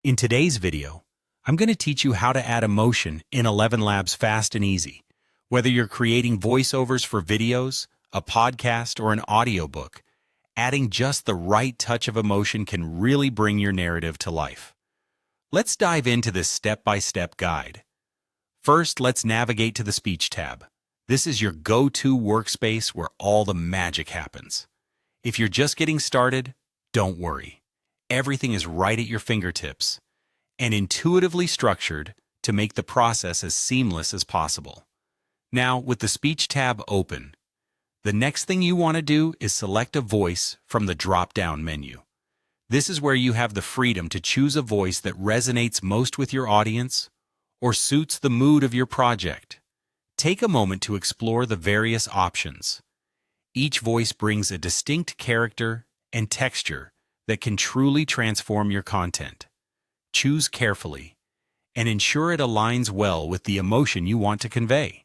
In today's video, I'm going to teach you how to add emotion in ElevenLabs fast and easy. Whether you're creating voiceovers for videos, a podcast, or an audiobook, adding just the right touch of emotion can really bring your narrative to life. Let's dive into this step-by-step guide. First, let's navigate to the Speech tab. This is your go-to workspace where all the magic happens. If you're just getting started, don't worry. Everything is right at your fingertips and intuitively structured to make the process as seamless as possible. Now, with the Speech tab open, the next thing you want to do is select a voice from the drop-down menu. This is where you have the freedom to choose a voice that resonates most with your audience or suits the mood of your project. Take a moment to explore the various options. Each voice brings a distinct character and texture that can truly transform your content. Choose carefully and ensure it aligns well with the emotion you want to convey.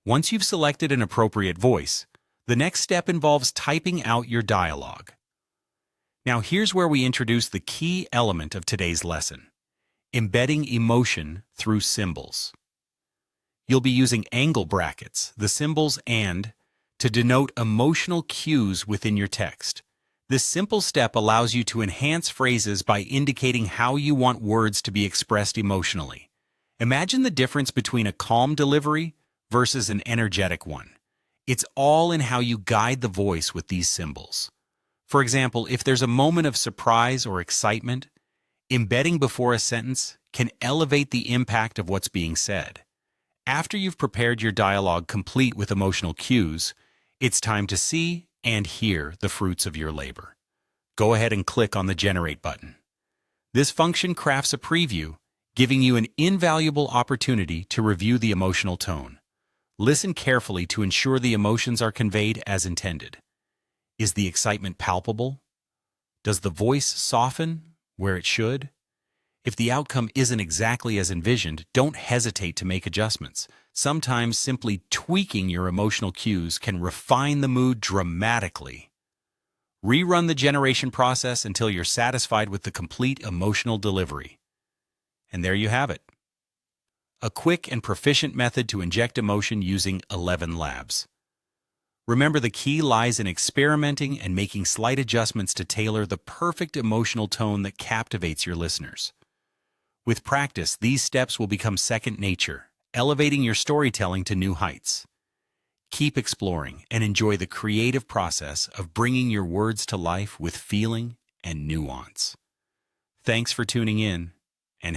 Once you've selected an appropriate voice, the next step involves typing out your dialogue. Now here's where we introduce the key element of today's lesson: embedding emotion through symbols. You'll be using angle brackets, the symbols "and", to denote emotional cues within your text. This simple step allows you to enhance phrases by indicating how you want words to be expressed emotionally. Imagine the difference between a calm delivery versus an energetic one. It's all in how you guide the voice with these symbols. For example, if there's a moment of surprise or excitement, embedding before a sentence can elevate the impact of what's being said. After you've prepared your dialogue complete with emotional cues, it's time to see and hear the fruits of your labor. Go ahead and click on the Generate button. This function crafts a preview, giving you an invaluable opportunity to review the emotional tone. Listen carefully to ensure the emotions are conveyed as intended. Is the excitement palpable? Does the voice soften where it should? If the outcome isn't exactly as envisioned, don't hesitate to make adjustments. Sometimes simply tweaking your emotional cues can refine the mood dramatically. Rerun the generation process until you're satisfied with the complete emotional delivery. And there you have it. A quick and proficient method to inject emotion using ElevenLabs. Remember, the key lies in experimenting and making slight adjustments to tailor the perfect emotional tone that captivates your listeners. With practice, these steps will become second nature, elevating your storytelling to new heights. Keep exploring and enjoy the creative process of bringing your words to life with feeling and nuance. Thanks for tuning in, and